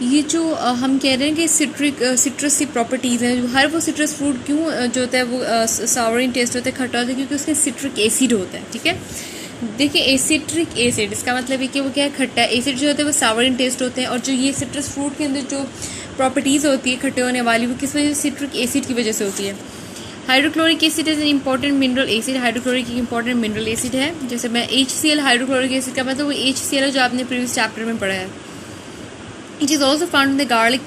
ये जो हम कह रहे हैं कि सिट्रस की प्रॉपर्टीज़ हैं, हर वो सिट्रस फ्रूट क्यों जो होता है वो सावर इन टेस्ट होता है, खट्टा होता है, क्योंकि उसके सिट्रिक एसिड होता है। ठीक है, देखिए एसिट्रिक एसिड, इसका मतलब है कि वो क्या है, खट्टा है। एसिड जो होता है वो सावर इन टेस्ट होते हैं, और जो ये सिट्रस फ्रूट के अंदर जो प्रॉपर्टीज़ होती है खट्टे होने वाली, वो किस वजह से, सिट्रिक एसिड की वजह से होती है। Hydrochloric acid is an important mineral acid. Hydrochloric एक इंपॉर्टेंट मिनरल एसिड है। जैसे मैं HCl, हाइड्रोक्लोरिक एसिड का मतलब वो HCl है जो आपने प्रीवियस चैप्टर में पढ़ा है। It is also found in the garlic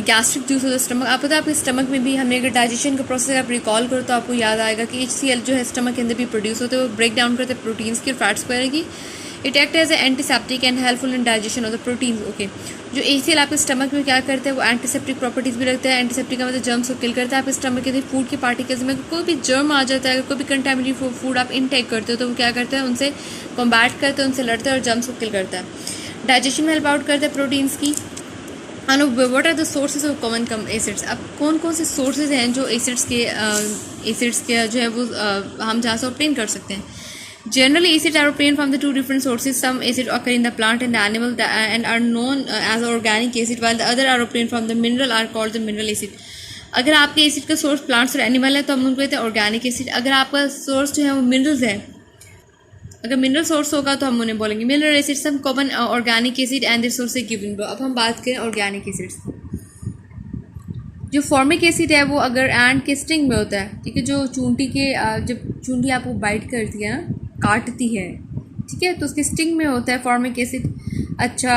gastric juice of the stomach. आप पता है आपके स्टमक में भी, हमने अगर डाइजेशन का प्रोसेस आप रिकॉल करो तो आपको याद आएगा कि HCl जो है स्टमक के अंदर भी प्रोड्यूस होते हैं, वो ब्रेक डाउन करते हैं प्रोटीन्स की और फैट्स को की। It act as a antiseptic and helpful in digestion of the proteins. Okay, जो HCl आपके स्टमक में क्या करते हैं, वो एंटीसेप्टिक प्रॉपर्टीज़ भी रखता है। एंटीसेप्टिक का मतलब जर्म्स को किल करता है। आपके स्टमक के अंदर फूड के पार्टिकल्स में कोई भी जर्म आ जाता है, अगर कोई भी कंटामिनेटेड फूड आप इनटेक करते हो तो वो क्या करता है, उनसे कॉम्बैट करते हैं, उनसे लड़ता है और जर्म्स को किल करता है। डाइजेशन में हेल्प आउट करता है प्रोटीन्स की। What are the sources of common come acids. अब कौन कौन से सोर्सेज हैं जो एसिड्स के जो है वो हम जहाँ से ऑब्टेन कर सकते हैं। Generally, acids are obtained from the two different sources. Some acids occur in the plant and the animal and are known as organic acid, while the other are obtained from the mineral are called the mineral acid. अगर आपके acid का source plants और animal है तो हम उनको कहते हैं ऑर्गेनिक एसिड। अगर आपका सोर्स जो है वो मिनरल्स है, अगर मिनरल सोर्स होगा तो हम उन्हें बोलेंगे mineral acid. Some common organic acid and their source given. अब हम बात करें ऑर्गेनिक एसिड्स। जो फॉर्मिक एसिड है वो अगर एंड के स्टिंग में होता है, ठीक है, जो चूंटी के जब चूंटी आपको बाइट करती है ना, काटती है, ठीक है, तो उसके स्टिंग में होता है फॉर्मिक एसिड। अच्छा,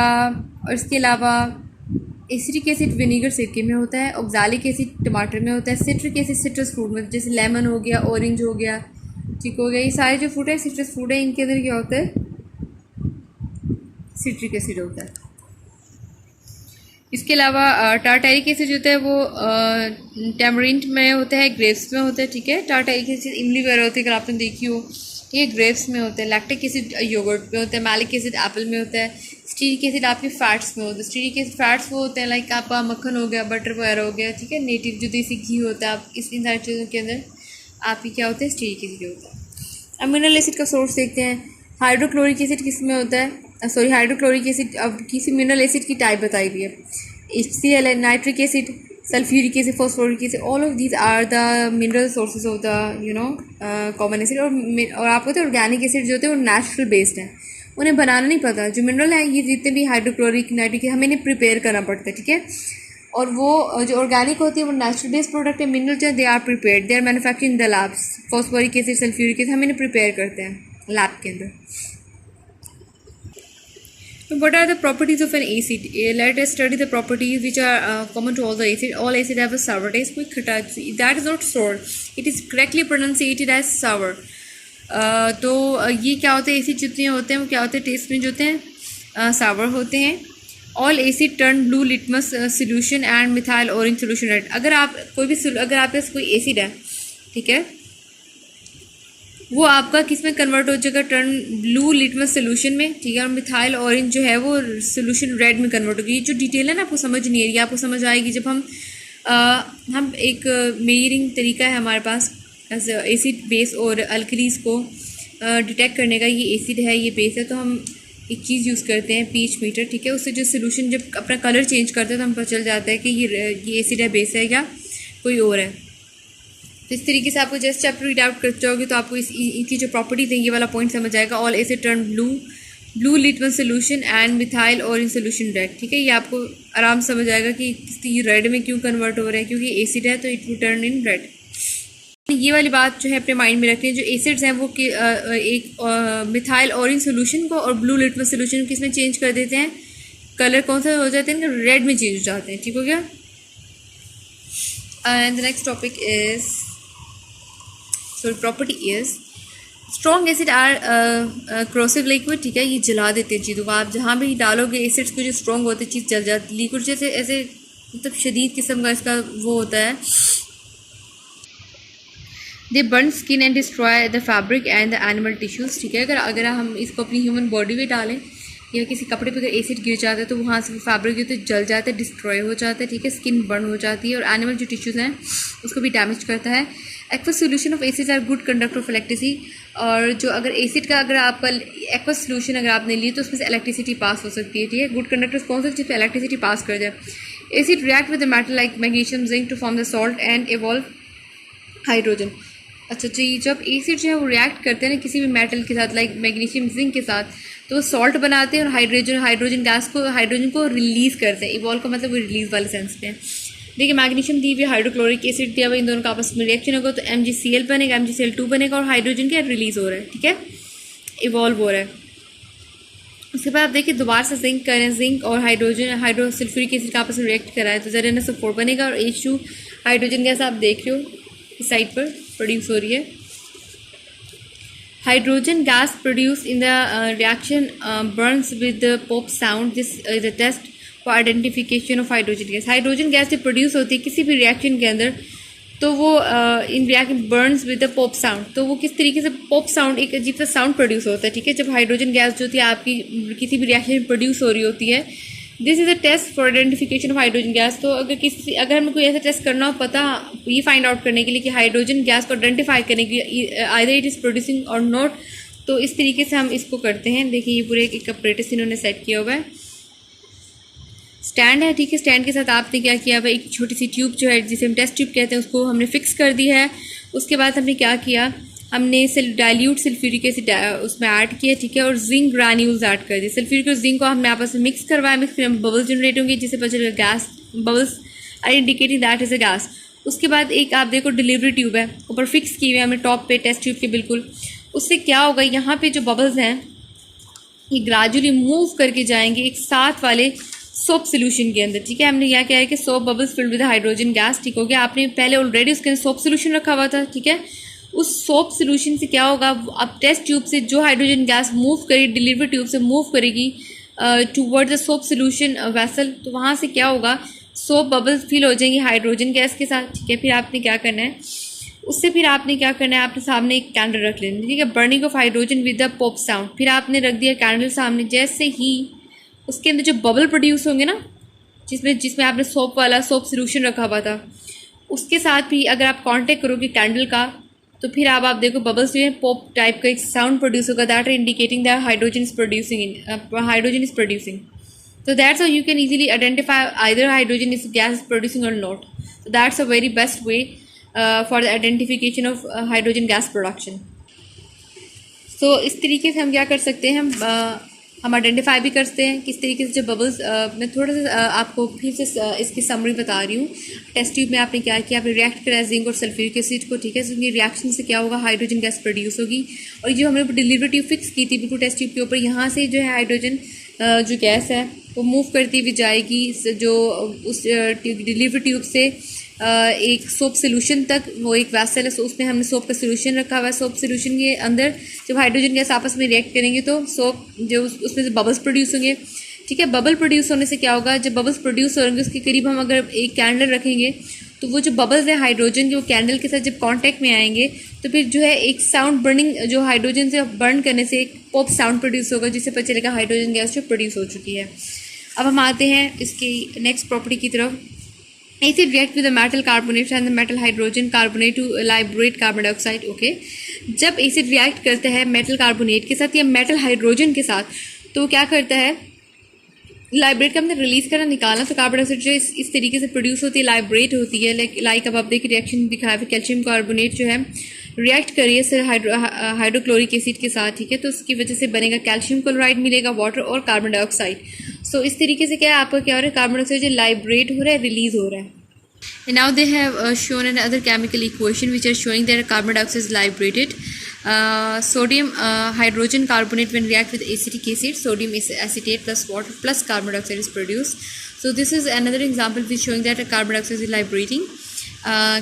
और इसके अलावा एसिटिक एसिड विनीगर सिरके में होता है। ऑक्सैलिक एसिड टमाटर में होता है। सिट्रिक एसिड सिट्रस फ्रूट में, जैसे लेमन हो गया, ऑरेंज हो गया, ठीक हो गया, ये सारे जो फ्रूट है सिट्रस फ्रूट है, इनके अंदर क्या होता है, सिट्रिक एसिड होता है। इसके अलावा टार्टारिक एसिड होता है वो टैमरिंड में होता है, ग्रेप्स में होता है, ठीक है। टार्टारिक एसिड इमली वगैरह होती है, अगर आपने देखी हो, ये ग्रेप्स में होता है। लैक्टिक एसिड योगर्ट में होता है। मैलिक एसिड एप्पल में होता है। स्टीरिक एसिड आपके फैट्स में होता है। स्टीरिक एसिड फैट्स वो होते हैं लाइक आपका मक्खन हो गया, बटर वगैरह हो गया, ठीक है, नेटिव जो देसी घी होता है, आप इन सारी चीज़ों के अंदर आपकी क्या होता है, स्टीरिक एसिड होता है। अब मिनरल एसिड का सोर्स देखते हैं। हाइड्रोक्लोरिक एसिड किस में होता है, सॉरी हाइड्रोक्लोरिक एसिड, अब किसी मिनरल एसिड की टाइप बताई हुई है। HCl है, nitric acid, sulphuric acid, phosphoric acid, all of these are the mineral sources of the common acid. और आपको पता है ऑर्गेनिक एसिड जो होते हैं वो नेचुरल बेस्ड हैं, उन्हें बनाना नहीं पता। जो मिनरल है ये जितने भी हाइड्रोक्लोरिक, नाइट्रिक, हमें इन्हें प्रिपेयर करना पड़ता है, ठीक है। और वो जो ऑर्गेनिक होती है वो नेचुरल बेस्ड प्रोडक्ट है। मिनरल जो है they are prepared, they are manufactured in the labs. Phosphoric acid, sulphuric acid हम इन्हें प्रिपेयर करते हैं लैब के अंदर। What are the properties of an acid? Let us study the properties which are common to all the acid. All acid have a sour taste. कोई खट्टा, that is not sour. It is correctly pronunciated as sour. तो ये क्या होते हैं, acid जितने होते हैं वो क्या होते हैं, टेस्ट में जो होते हैं सावर होते हैं। All asset turn blue litmus solution and methyl orange solution red. अगर आप कोई भी अगर आपके पास कोई एसिड है, ठीक है, वो आपका किस में कन्वर्ट हो जाएगा, टर्न ब्लू लिटमस सोल्यूशन में, ठीक है, और मिथाइल ऑरेंज जो है वो सोल्यूशन रेड में कन्वर्ट होगी। ये जो डिटेल है ना आपको समझ नहीं आ रही, आपको समझ आएगी जब हम एक मेजरिंग तरीका है हमारे पास एसिड बेस और अल्कलीज को डिटेक्ट करने का। ये एसिड है, ये बेस है, तो हम एक चीज़ यूज़ करते हैं पीच मीटर, ठीक है। उससे जो सोल्यूशन जब अपना कलर चेंज करते हैं तो हम पता चल जाता है कि ये एसिड है, बेस है, या कोई और है। तो इस तरीके से आपको जस्ट चैप्टर रीड आउट करते जाओगे तो आपको इनकी जो प्रॉपर्टीज है ये वाला पॉइंट समझ आएगा। All asset turn blue litmus solution and methyl orange solution red, ठीक है। ये आपको आराम से समझ आएगा कि रेड में क्यों कन्वर्ट हो रहा है, क्योंकि एसिड है तो it will turn in red. ये वाली बात जो है अपने माइंड में रखनी है। जो एसिड्स हैं वो एक मिथाइल ऑरेंज सोल्यूशन को और ब्लू लिटमस सोल्यूशन को किसमें चेंज कर देते हैं, कलर कौन सा हो जाते हैं, रेड में चेंज हो जाते हैं, ठीक हो गया। And the next topic is property is strong acid are corrosive liquid, ठीक है, ये जला देते हैं चीज़ों को। आप जहाँ भी डालोगे एसिड्स को जो स्ट्रॉन्ग होते हैं चीज़ जल जाती है। लिक्विड जैसे ऐसे मतलब शदीद किस्म का इसका वो होता है। दे burn skin and destroy the fabric and the animal tissues, ठीक है। अगर हम इसको अपनी ह्यूमन बॉडी में डालें या किसी कपड़े पे अगर एसिड गिर जाता है तो वहाँ से फैब्रिक जो तो जल जाता है, डिस्ट्रॉय हो जाता है, ठीक है, स्किन बर्न हो जाती है, और एनिमल जो टिश्यूज़ हैं उसको भी डैमेज करता है। Aqueous solution of acids are good conductor of electricity, और जो अगर एसिड का अगर आपका एक्वस सोल्यूशन अगर आपने ली तो उसमें से इलेक्ट्रिसिटी पास हो सकती है, ठीक है। गुड कंडक्टर्स कौन सा जिसमें इलेक्ट्रिसिटी पास कर जाए। Acid react with the metal like magnesium zinc to form the salt and evolve hydrogen. अच्छा जी, जब एसिड जो है वो रिएक्ट करते हैं ना किसी भी मेटल के साथ लाइक मैग्नीशियम जिंक के साथ, तो वो सॉल्ट बनाते हैं और हाइड्रोजन गैस को हाइड्रोजन को रिलीज़ करते हैं। इवॉल्व का मतलब वो रिलीज़ वाले सेंस पे है। देखिए मैग्नीशियम दी हुई, हाइड्रोक्लोरिक एसिड दिया हुआ, इन दोनों का आपस में रिएक्शन होगा तो MgCl बनेगा, MgCl2 बनेगा और हाइड्रोजन क्या रिलीज़ हो रहा है, ठीक है, इवॉल्व हो रहा है। उसके बाद आप देखिए दोबारा से जिंक करें, जिंक और हाइड्रोसल्फ्यूरिक एसिड का आपस में रिएक्ट कराए तो ZnSO4 बनेगा और H2 हाइड्रोजन गैस आप देख रहे हो इस साइड पर प्रोड्यूस हो रही है। Hydrogen gas produce in the reaction burns with the pop sound. This is a test for identification of hydrogen gas. Hydrogen gas जब प्रोड्यूस होती है किसी भी रिएक्शन के अंदर तो वो in reaction burns with the pop sound, तो वो किस तरीके से पॉप साउंड, एक अजीब सा साउंड प्रोड्यूस होता है, ठीक है, जब हाइड्रोजन गैस जो होती है आपकी किसी भी रिएक्शन में प्रोड्यूस हो रही होती है। This is a test for identification of hydrogen gas. तो अगर हमें कोई ऐसा टेस्ट करना हो पता ये फाइंड आउट करने के लिए कि हाइड्रोजन गैस को आइडेंटिफाई करने के लिए आइदर इट इज़ प्रोड्यूसिंग और नॉट, तो इस तरीके से हम इसको करते हैं। देखिए ये पूरे एक अपरेटस इन्होंने सेट किया हुआ है, स्टैंड है, ठीक है। स्टैंड के साथ आपने क्या किया हुआ, एक छोटी सी ट्यूब जो है जिसे हम टेस्ट ट्यूब कहते हैं उसको हमने फिक्स कर दी है। उसके बाद हमने क्या किया, हमने डाइल्यूट सल्फ्यूरिक एसिड उसमें ऐड किया, ठीक है, और जिंक ग्रैन्यूल्स ऐड कर दिए। सल्फ्यूरिक और जिंक को हमने आपस में मिक्स करवाया, मिक्स करने में बबल्स जनरेट होंगे जिससे पता चलेगा gas, bubbles are indicating that is a gas. उसके बाद एक आप देखो डिलीवरी ट्यूब है ऊपर फिक्स की हुई है हमने टॉप पे टेस्ट ट्यूब के बिल्कुल। उससे क्या होगा, यहाँ पे जो बबल्स हैं ये ग्रेजुअली मूव करके जाएंगे एक साथ वाले सोप सोल्यूशन के अंदर, ठीक है। हमने क्या किया है कि soap bubbles filled with hydrogen gas, ठीक हो गया। आपने पहले ऑलरेडी उसके अंदर सोप सोल्यूशन रखा हुआ था, ठीक है। उस सोप सोल्यूशन से क्या होगा, अब टेस्ट ट्यूब से जो हाइड्रोजन गैस मूव करेगी डिलीवरी ट्यूब से मूव करेगी toward the soap solution vessel, तो वहाँ से क्या होगा, सोप बबल्स फिल हो जाएंगी हाइड्रोजन गैस के साथ, ठीक है। फिर आपने क्या करना है, उससे फिर आपने क्या करना है, आपने सामने एक कैंडल रख लेना, ठीक है, burning of hydrogen with the pop sound. फिर आपने रख दिया कैंडल सामने, जैसे ही उसके अंदर जो बबल प्रोड्यूस होंगे ना, जिसमें आपने सोप वाला सोप सोल्यूशन रखा हुआ था, उसके साथ भी अगर आप कांटेक्ट करोगे कैंडल का तो फिर आप देखो बबल्स जो है पॉप टाइप का एक साउंड प्रोड्यूस होगा, that are indicating that hydrogen is producing. So that's how you can easily identify either hydrogen is gas is producing or not. So that's a very best way for the identification of hydrogen gas production. So इस तरीके से हम क्या कर सकते हैं, हम identify भी करते हैं किस तरीके से। जब बबल्स मैं थोड़ा सा आपको फिर से इसकी समरी बता रही हूँ। टेस्ट ट्यूब में आपने क्या किया, आपने रिएक्ट करा जिंक और सल्फ्यूरिक एसिड को, ठीक है। तो रिएक्शन से क्या होगा, हाइड्रोजन गैस प्रोड्यूस होगी। और जो हमने डिलीवरी ट्यूब फिक्स की थी बिल्कुल टेस्ट ट्यूब के ऊपर, यहाँ से जो है हाइड्रोजन जो गैस है वो मूव करती हुई जाएगी जो उस डिलीवरी ट्यूब से एक सोप सोल्यूशन तक, वो एक वेसल है, सो उसमें हमने सोप का सोल्यूशन रखा हुआ है। सोप सोल्यूशन के अंदर जब हाइड्रोजन गैस आपस में रिएक्ट करेंगे तो सोप जो उसमें से बबल्स प्रोड्यूस होंगे, ठीक है। बबल प्रोड्यूस होने से क्या होगा, जब बबल्स प्रोड्यूस होंगे उसके करीब हम अगर एक कैंडल रखेंगे तो वो जो बबल्स है हाइड्रोजन के वो कैंडल के साथ जब कांटेक्ट में आएंगे तो फिर जो है एक साउंड बर्निंग, जो हाइड्रोजन से बर्न करने से एक पॉप साउंड प्रोड्यूस होगा जिससे पता चलेगा हाइड्रोजन गैस जो प्रोड्यूस हो चुकी है। अब हम आते हैं इसकी नेक्स्ट प्रॉपर्टी की तरफ। Acid react with the metal carbonate and the metal hydrogen carbonate to liberate carbon dioxide. Okay, जब एसिड रिएक्ट करता है मेटल कार्बोनेट के साथ या मेटल हाइड्रोजन के साथ तो क्या करता है, लाइब्रेट का हमने रिलीज करना निकालना, तो कार्बन डाइऑक्साइड जो इस तरीके से प्रोड्यूस होती है, लाइब्रेट होती है। लाइक अब आप देखिए रिएक्शन दिखाया है, कैल्शियम कार्बोनेट जो है रिएक्ट करिए सर हाइड्रोक्लोरिक एसिड के साथ, ठीक है। तो उसकी वजह से बनेगा कैल्शियम क्लोराइड, मिलेगा वाटर और कार्बन डाइऑक्साइड। सो इस तरीके से क्या है, आपका क्या हो रहा है, कार्बन डाइऑक्साइड जो लाइब्रेट हो रहा है, रिलीज हो रहा है। And now they have shown another chemical equation which are showing that carbon dioxide is liberated. Sodium hydrogen carbonate when react with acetic acid, sodium acetate plus water plus carbon dioxide is produced. So this is another example which is showing that carbon dioxide is liberating.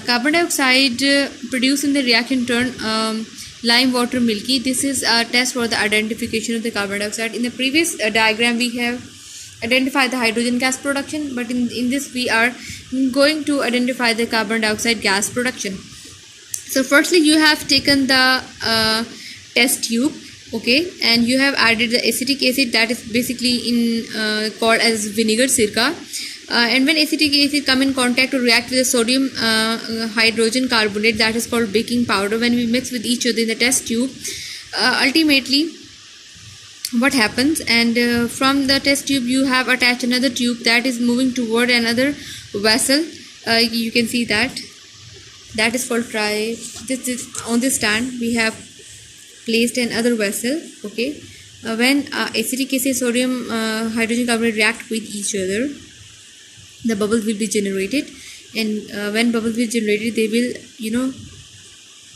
Carbon dioxide produced in the reaction turn lime water milky. This is a test for the identification of the carbon dioxide. In the previous diagram we have identify the hydrogen gas production, but in this we are going to identify the carbon dioxide gas production. So firstly you have taken the test tube, okay, and you have added the acetic acid that is basically in called as vinegar sirka, and when acetic acid come in contact or react with the sodium hydrogen carbonate, that is called baking powder. When we mix with each other in the test tube, ultimately what happens, and from the test tube you have attached another tube that is moving toward another vessel. You can see that is called try. This is on this stand we have placed another vessel. Okay, when acetic acid sodium hydrogen carbonate react with each other, the bubbles will be generated, and when bubbles will be generated, they will,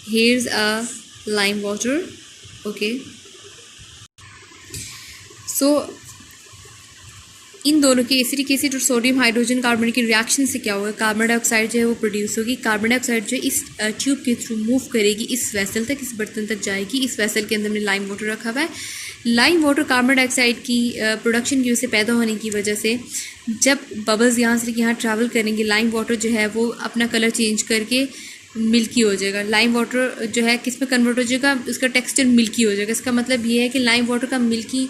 here's a lime water. Okay, सो इन दोनों के acidic acid और sodium hydrogen carbon की reaction से क्या होगा, carbon dioxide जो है वो प्रोड्यूस होगी। कार्बन डाइऑक्साइड जो है इस ट्यूब के थ्रू मूव करेगी इस वेसल तक, इस बर्तन तक जाएगी। इस वेसल के अंदर हमने लाइम वाटर रखा हुआ है। लाइम वाटर कार्बन डाइऑक्साइड की प्रोडक्शन की वजह से, पैदा होने की वजह से, जब बबल्स यहाँ से यहाँ ट्रैवल करेंगे, लाइम वाटर जो है वो अपना कलर चेंज करके मिल्की हो जाएगा। लाइम वाटर जो है किस में कन्वर्ट हो जाएगा, उसका टेक्सचर मिल्की हो जाएगा। इसका मतलब ये है कि लाइम वाटर का मिल्की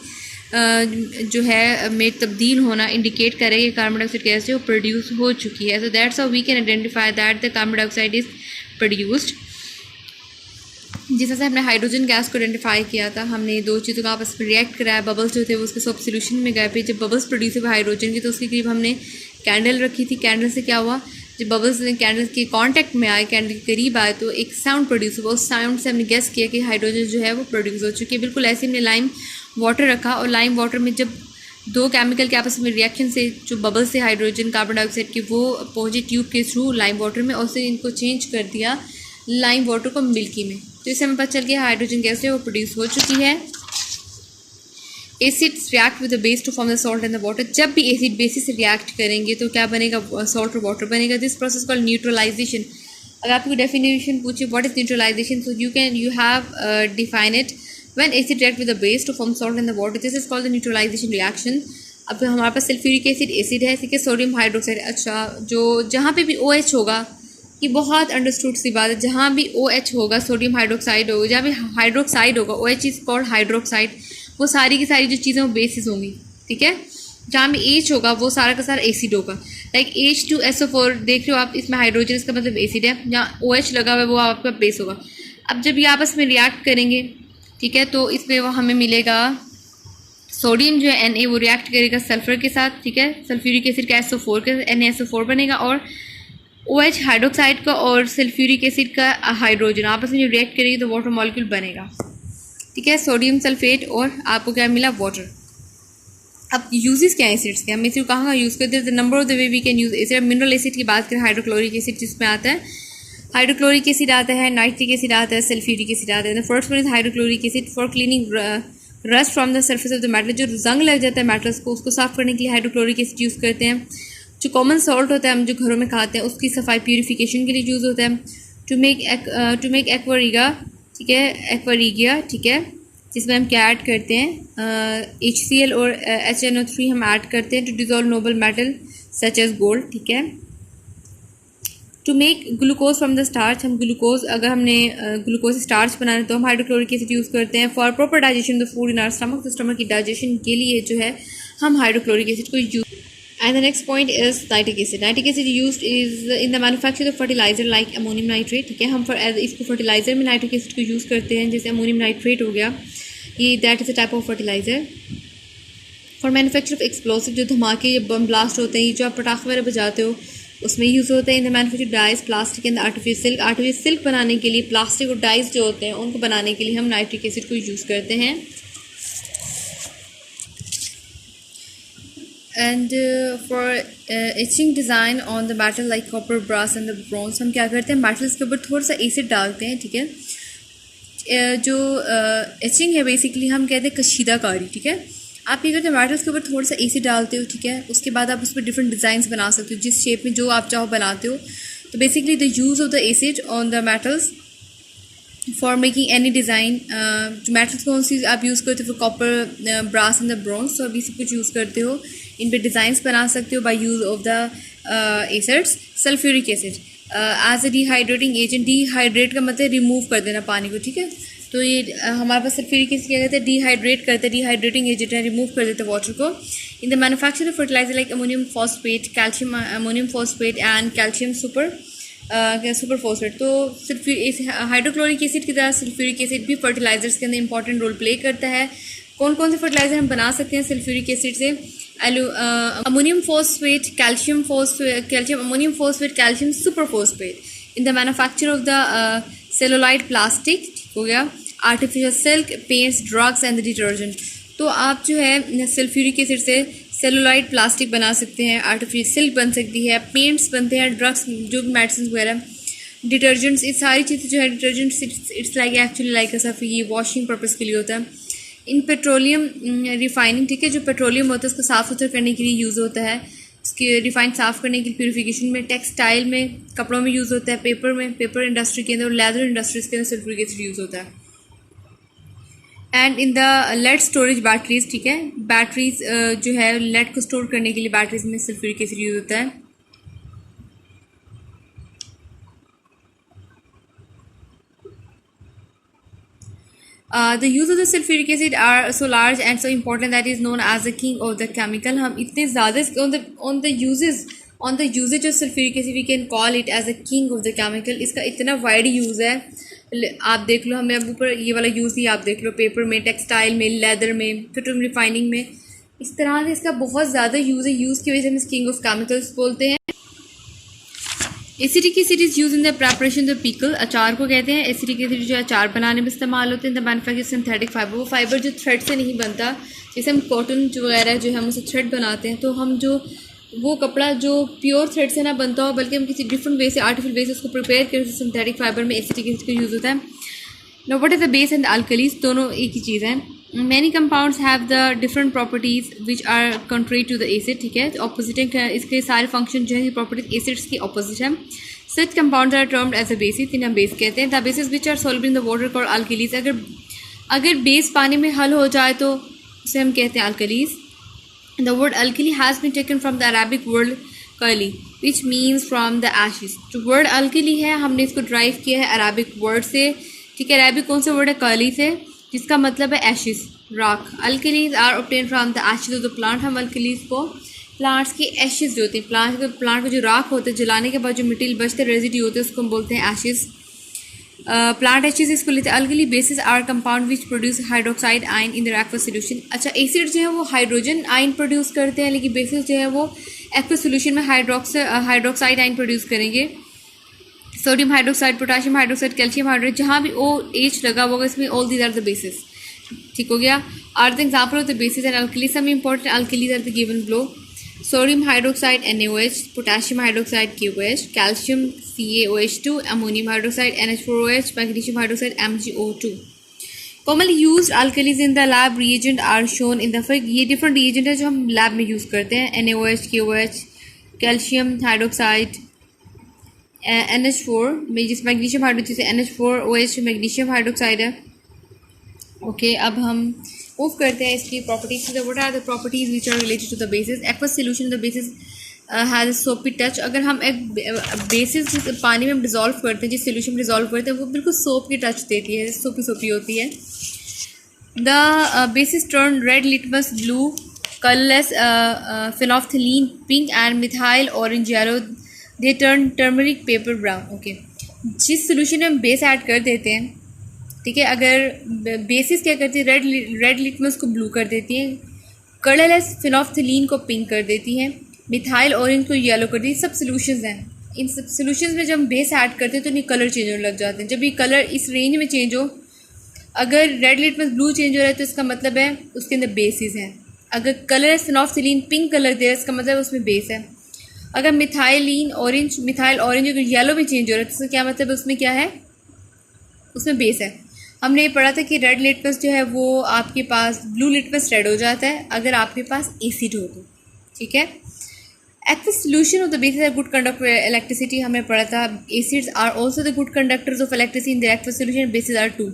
जो है में तब्दील होना इंडिकेट करेगा कि कार्बन डाइऑक्साइड गैस जो प्रोड्यूस हो चुकी है। So that's how we can identify that the carbon dioxide is produced. जिस तरह से हमने हाइड्रोजन गैस को आइडेंटिफाई किया था, हमने दो चीज़ों का आपस में रिएक्ट कराया, बबल्स जो थे वो उसके सब सोल्यूशन में गए। फिर जब बबल्स प्रोड्यूस हुए हाइड्रोजन की, तो उसके करीब हमने कैंडल रखी थी। कैंडल से क्या हुआ, जब बबल्स कैंडल के कांटेक्ट में आए, कैंडल के करीब आए, तो एक साउंड प्रोड्यूस हुआ। उस साउंड से हमने गेस किया कि हाइड्रोजन जो है वो प्रोड्यूस हो चुकी है। बिल्कुल ऐसे हमने लाइम वाटर रखा, और लाइम वाटर में जब दो केमिकल के आपस में रिएक्शन से जो बबल्स से हाइड्रोजन कार्बन डाइऑक्साइड के वो पहुंचे ट्यूब के थ्रू लाइम वाटर में, और उससे इनको चेंज कर दिया लाइम वाटर को मिल्की में। तो इससे हमें पता चल गया हाइड्रोजन गैस है वो प्रोड्यूस हो चुकी है। Acids react with the base to form the salt and the water. जब भी एसिड बेसिस से रिएक्ट करेंगे तो क्या बनेगा, सॉल्ट और वाटर बनेगा। This process called neutralisation. अगर आपको डेफिनेशन पूछे what is neutralisation, so you have define it when acid react with the base to form salt and the water, this is called the neutralisation reaction. अब हमारे पास sulphuric acid है, ठीक है, sodium hydroxide. अच्छा, जो जहाँ पे भी OH होगा, ये बहुत अंडरस्टूड सी बात है, जहाँ भी OH होगा सोडियम हाइड्रोक्साइड होगा, जहाँ भी हाइड्रोक्साइड होगा OH इज कॉल्ड हाइड्रोक्साइड, वो सारी की सारी जो चीज़ें वो बेसिस होंगी, ठीक है। जहाँ भी H होगा वो सारा का सारा एसिड होगा। लाइक H2SO4 देख रहे हो आप, इसमें हाइड्रोजन, इसका मतलब एसिड है। जहाँ OH लगा हुआ है वो आपका बेस होगा। अब जब ये आपस में रिएक्ट करेंगे, ठीक है, तो इसमें वो हमें मिलेगा सोडियम जो है Na वो रिएक्ट करेगा सल्फर के साथ, ठीक है, सल्फ्यूरिक एसिड का SO4 का NaSO4 बनेगा, और OH हाइड्रोक्साइड का और सल्फ्यूरिक एसिड का हाइड्रोजन आपस में जो रिएक्ट करेगी तो वाटर मॉलिक्यूल बनेगा, ठीक है, सोडियम सल्फेट, और आपको क्या मिला, वाटर। अब यूजेस क्या है एसिड्स के, हम एसिड कहाँ यूज़ करते हैं, the number of the way we can use acid. Mineral acid की बात करें, हाइड्रोक्लोरिक एसिड जिसमें आता है, हाइड्रोक्लोरिक एसिड आता है, नाइट्रिक एसिड आता है, सल्फ्यूरिक एसिड आता है। The first one is hydrochloric acid for cleaning rust from the surface of the metal. जो जंग लग जाता है मेटल्स को, उसको साफ करने के लिए हाइड्रोक्लोरिक एसिड यूज़ करते हैं। जो कॉमन सॉल्ट होता है हम जो घरों में खाते हैं, उसकी सफाई प्यूरिफिकेशन के लिए यूज़ होता है। टू मेक एक्वारीगा, ठीक है, एक्वारीगिया, ठीक है, जिसमें हम क्या ऐड करते हैं, HCl और HNO3 हम ऐड करते हैं to dissolve noble metal such as gold, ठीक है। To make glucose from the starch, हम ग्लूकोज, अगर हमने ग्लूकोज स्टार्च बनाना है तो हम हाइड्रोक्लोरिक एसिड यूज़ करते हैं। For proper digestion the food in our stomach, तो स्टमक की डाइजेशन के लिए जो है हम हाइड्रोक्लोरिक एसिड को use. And the next point is nitric acid. Nitric acid used is in the manufacture of fertiliser like ammonium nitrate, ठीक है। हम इसको फर्टिलाइजर में नाइट्रिक एसिड को यूज़ करते हैं, जैसे अमोनियम नाइट्रेट हो गया, ये that is a type of fertiliser. For manufacture of explosive, जो धमाके या बम ब्लास्ट होते हैं, जो आप पटाखे वगैरह बजाते हो, उसमें यूज़ होता है। In the manufacture dyes plastic and artificial silk बनाने के लिए, प्लास्टिक और डाइज जो होते हैं उनको बनाने के लिए हम नाइट्रिक एसिड को यूज़ करते हैं। And for etching design on the metal like copper, brass and the bronze, हम क्या करते हैं, मेटल्स के ऊपर थोड़ा सा एसिड डालते हैं, ठीक है। जो एचिंग है बेसिकली हम कहते हैं कशीदाकारी, ठीक है। आप ये करते हैं, मेटल्स के ऊपर थोड़ा सा एसिड डालते हो, ठीक है, उसके बाद आप उस पर डिफरेंट डिज़ाइंस बना सकते हो, जिस शेप में जो आप चाहो बनाते हो। तो basically the use of the acid on the metals for making any design. जो मेटल्स कौन सी आप यूज़ करते हो, for copper, brass and the bronze, तो अभी सब कुछ यूज़ करते हो, इन पर डिज़ाइंस बना सकते हो by use of the acids. Sulphuric acid as a dehydrating agent, dehydrate का मतलब रिमूव कर देना पानी को, ठीक है। तो ये हमारे पास सल्फ्यूरिक एसिड क्या कहते हैं, डिहाइड्रेट करते हैं, डिहाइड्रेटिंग एजेंट है, रिमूव कर देते हैं वाटर को। In the manufacture of fertiliser like ammonium phosphate, calcium ammonium phosphate and calcium super phosphate. तो हाइड्रोक्लोरिक एसिड की तरह सल्फ्यूरिक एसिड भी फर्टिलाइजर्स के अंदर इंपॉर्टेंट रोल प्ले करता है। कौन कौन से फर्टिलाइजर हम बना सकते हैं सल्फ्यूरिक एसिड से? Ammonium phosphate, calcium ammonium phosphate, calcium super phosphate in the manufacture of the celluloid plastic, हो गया, artificial silk, paints, drugs and the detergent. तो आप जो है सल्फ्यूरिक एसिड से सेलुलाइड प्लास्टिक बना सकते हैं, आर्टिफिशियल सिल्क बन सकती है, पेंट्स बनते हैं, ड्रग्स जो भी मेडिसिन वगैरह, डिटर्जेंट्स, ये सारी चीज़ें जो है detergents it's like actually like सिर्फ ये वॉशिंग पर्पज़ के लिए होता है। इन पेट्रोलियम रिफाइनिंग, ठीक है, जो पेट्रोलियम होता है उसको साफ़ सुथरा करने के लिए यूज़ होता है, उसकी रिफाइंड साफ़ करने के लिए, प्यूरिफिकेशन में, टेक्सटाइल में, कपड़ों में यूज़ होता है, पेपर में, पेपर इंडस्ट्री के अंदर और लेदर इंडस्ट्रीज़ के अंदर सल्फ्यूरिक एसिड यूज़ होता है। And in the lead storage batteries, ठीक है, बैटरीज जो है लेड को स्टोर करने के लिए बैटरीज में सल्फ्यूरिक एसिड यूज़ होता है। The use of the sulfuric acid are so large and so important that is known as the king of the chemical. हम इतने ज़्यादा on the usage of sulfuric acid we can call it as the king of the chemical. इसका इतना wide use है, आप देख लो, हमें अब ऊपर ये वाला यूज़ ही आप देख लो, पेपर में, टेक्सटाइल में, लेदर में, पेट्रोलियम रिफाइनिंग में, इस तरह से इसका बहुत ज़्यादा यूज़ है। यूज़ की वजह से हम इस किंग ऑफ केमिकल्स बोलते हैं। Acetic acid is use in the preparation of pickle, अचार को कहते हैं। एसिटिक एसिड जो अचार बनाने में इस्तेमाल होते हैं। द मैन्युफैक्चर सिंथेटिक फाइबर, वो फाइबर जो थ्रेड से नहीं बनता, जैसे हम कॉटन वगैरह जो है हम उसे थ्रेड बनाते हैं, तो हम जो वो कपड़ा जो प्योर थ्रेड से ना बनता हो बल्कि हम किसी डिफरेंट वे से, आर्टिफिशियल वे से उसको प्रिपेयर करते हैं, सिंथेटिक फाइबर में एसिटिक एसिड का यूज़ होता है। Know what is the base and alkalis, दोनों एक ही चीज़ है। Many compounds have the different properties which are contrary to the acid, ठीक है, ऑपोजिट है, इसके सारे फंक्शन जो है प्रॉपर्टीज एसिड्स की ऑपोजिट है। Such compounds are termed as a bases, इन्हें हम बेस कहते हैं। The bases which are soluble in the water called alkalis, अगर बेस पानी में हल हो जाए तो उसे हम कहते हैं alkalis. The word alkali has been taken from the Arabic word kali, which means from the ashes. जो word alkali है हमने इसको ड्राइव किया है अराबिक वर्ड से, ठीक है। अराबिक कौन सा वर्ड है? कली से, जिसका मतलब है ashes, राख। alkalis are obtained from the ashes of the plant, हम alkalis को प्लांट्स की एशेस जो होती हैं, प्लांट का जो राख होता है, जलाने के बाद जो मटीरियल बचते रेजिड्यू होते हैं उसको हम बोलते हैं एशेस, प्लांट एशेस इसको लेते हैं। Alkali bases are compound which produce hydroxide ion in the aqueous solution. अच्छा, एसिड जो है वो हाइड्रोजन आयन प्रोड्यूस करते हैं, लेकिन बेसिस जो है वो एक्वस सोल्यूशन में हाइड्रोक्साइड आयन प्रोड्यूस करेंगे। Sodium hydroxide, potassium hydroxide, calcium hydroxide, जहाँ भी OH लगा होगा इसमें all these are the bases, ठीक हो गया। Are the example of the bases and alkali, some important alkalis are the given below. Sodium hydroxide NaOH, potassium hydroxide KOH, calcium CaOH2, ammonium hydroxide NH4OH, magnesium hydroxide MgO2. Commonly used alkalis in the lab reagent are shown in the figure. ये different reagent है जो हम lab में use करते हैं। NaOH, KOH, calcium hydroxide, NH4 में जिस magnesium hydroxide से NH4OH magnesium hydroxide है। ओके, अब हम मूव करते हैं इसकी properties. What are the properties which are related to the bases? Aqueous solution the bases has soapy touch. अगर हम एक बेसिस पानी में डिजोल्व करते हैं, जिस सोल्यूशन में डिजोल्व करते हैं, वो बिल्कुल सोप की टच देती है, सोपी सोपी होती है। The basis turn red litmus blue, colourless phenolphthalein pink and methyl orange yellow, they turn turmeric paper brown. Okay, जिस सोल्यूशन में हम बेस ऐड कर देते हैं, ठीक है, अगर बेसिस क्या करती है, रेड लिटमस को ब्लू कर देती है, कलरलेस फिनोफ्थलीन को पिंक कर देती है, मिथाइल ऑरेंज को येलो कर देती है। सब सोल्यूशंस हैं। इन सब सोल्यूशंस में जब हम बेस ऐड करते हैं तो इनके कलर चेंज होने लग जाते हैं। जब ये कलर इस रेंज में चेंज हो, अगर रेड लिटमस ब्लू चेंज हो रहा है तो इसका मतलब है उसके अंदर बेसिस हैं। अगर कलरलेस फिनोफ्थलीन पिंक कलर दे रहा है, इसका मतलब उसमें बेस है। अगर मिथाइल ऑरेंज अगर येलो में चेंज हो रहा है तो इसका क्या मतलब है, उसमें क्या है, उसमें बेस है। हमने ये पढ़ा था कि रेड लिटमस जो है वो आपके पास, ब्लू लिटमस रेड हो जाता है अगर आपके पास एसिड हो तो, ठीक है। Aqueous solution of the bases are good conductor electricity, हमने पढ़ा था। Acids are also the good conductors of electricity in the aqueous solution. Bases are too,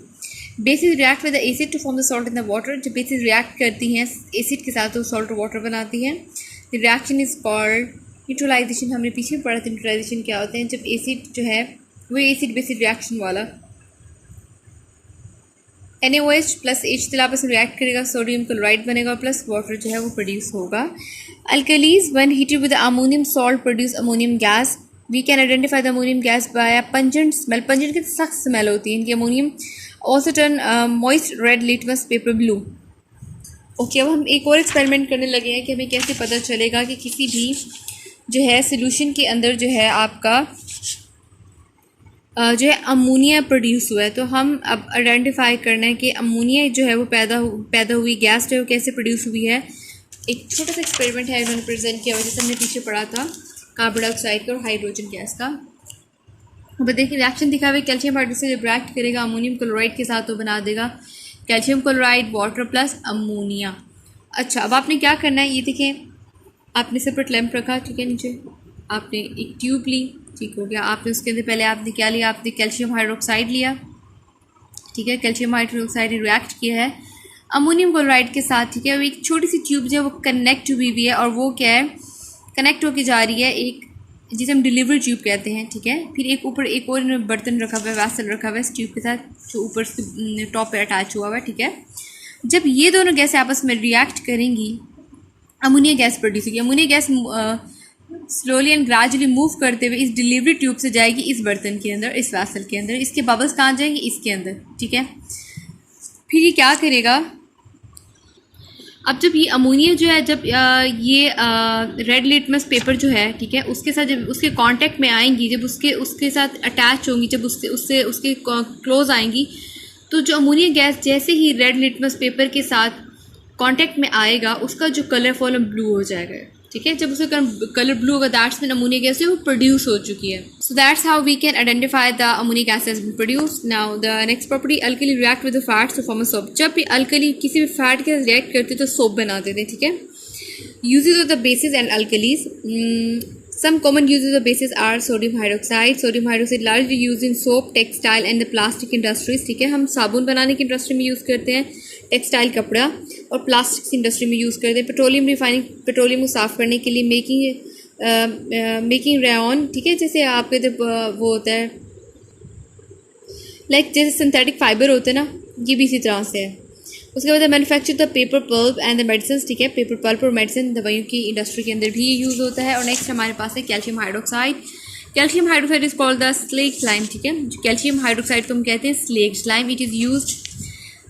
bases react with the acid to form the salt in the water. जब bases react करती हैं acid के साथ तो salt water बनाती हैं। The reaction is called neutralisation. हमने पीछे पढ़ा था न्यूट्रलाइजेशन क्या होते हैं, जब एसिड जो है वो एसिड बेसिस रिएक्शन वाला NaOH प्लस H आपस में रिएक्ट करेगा, सोडियम क्लोराइड बनेगा प्लस वाटर जो है वो प्रोड्यूस होगा। Alkalis when heated with ammonium salt produce ammonium gas. We can identify the ammonium gas by a pungent smell. Pungent की सख्त स्मेल होती है इनकी। Ammonium also turn moist red litmus paper blue. Okay, अब हम एक और एक्सपेरिमेंट करने लगे हैं कि हमें कैसे पता चलेगा कि किसी भी जो है सोल्यूशन के अंदर जो है आपका जो है अमोनिया प्रोड्यूस हुआ है। तो हम अब आइडेंटिफाई करना है कि अमोनिया जो है वो पैदा हुई गैस जो है वो कैसे प्रोड्यूस हुई है। एक छोटा सा एक्सपेरिमेंट है इन्होंने प्रेजेंट किया हुआ, जैसे हमने पीछे पढ़ा था कार्बन डाइऑक्साइड का और हाइड्रोजन गैस का। अब देखिए रिएक्शन दिखा हुआ है, कैल्शियम हाइड्रोक्साइड जब रिएक्ट करेगा अमोनियम क्लोराइड के साथ तो बना देगा calcium chloride, water plus ammonia. अच्छा, अब आपने क्या करना है, ये देखें आपने सेपरेट लैंप रखा, ठीक है, नीचे आपने एक ट्यूब ली, ठीक हो गया। आपने उसके अंदर पहले आपने क्या लिया, आपने कैल्शियम हाइड्रोक्साइड लिया, ठीक है। कैल्शियम हाइड्रोक्साइड ने रिएक्ट किया है अमोनियम क्लोराइड के साथ, ठीक है। अब एक छोटी सी ट्यूब जो है वो कनेक्ट हुई हुई है और वो क्या है, कनेक्ट होके जा रही है एक जिसे हम डिलीवरी ट्यूब कहते हैं, ठीक है। फिर एक ऊपर एक और बर्तन रखा हुआ है, वैसल रखा हुआ है इस ट्यूब के साथ जो ऊपर से टॉप पे अटैच हुआ हुआ है, ठीक है। जब ये दोनों गैसें आपस में रिएक्ट करेंगी अमोनिया गैस प्रोड्यूस होगी। Ammonia gas slowly and gradually move करते हुए इस डिलीवरी ट्यूब से जाएगी इस बर्तन के अंदर, इस वैसल के अंदर। इसके बबल्स कहाँ जाएंगे, इसके अंदर, ठीक है। फिर ये क्या करेगा, अब जब ये अमोनिया जो है, जब ये रेड लिटमस पेपर जो है, ठीक है, उसके साथ जब उसके कांटेक्ट में आएंगी, जब उसके साथ अटैच होंगी, जब उसके क्लोज आएंगी, तो जो अमोनिया गैस जैसे ही रेड लिटमस पेपर के साथ कांटेक्ट में आएगा उसका जो कलर फॉर्म ब्लू हो जाएगा, ठीक है। जब उसका कलर ब्लू होगा दैट्स मीन अमोनिया गैस वो प्रोड्यूस हो चुकी है। So that's how we can identify the ammonia gas has been produce. Now the next property, alkali react with the fats to form a soap. जब भी alkali किसी भी fat के साथ रिएक्ट करते तो सोप बना देते हैं, ठीक है। Uses of the bases and alkalis, some common uses of bases are sodium hydroxide. Sodium hydroxide largely used in soap, textile and the plastic industries, ठीक है। हम साबुन बनाने की इंडस्ट्री में यूज़ करते हैं, टेक्सटाइल कपड़ा, और प्लास्टिक्स इंडस्ट्री में यूज़ करते हैं। पेट्रोलियम रिफाइनिंग, पेट्रोलियम को साफ़ करने के लिए, मेकिंग रेयन, ठीक है। जैसे आपके जब वो होता है लाइक जैसे सिंथेटिक फाइबर होते हैं ना, ये भी इसी तरह से है। उसके बाद manufacture the paper pulp and the medicine, ठीक है। पेपर पल्प और मेडिसिन दवाइयों की इंडस्ट्री के अंदर भी ये यूज़ होता है। और नेक्स्ट हमारे पास है calcium hydroxide. Calcium hydroxide is called the slag slime, ठीक है। कैल्शियम हाइड्रोक्साइड को हम कहते हैं slag slime. It is used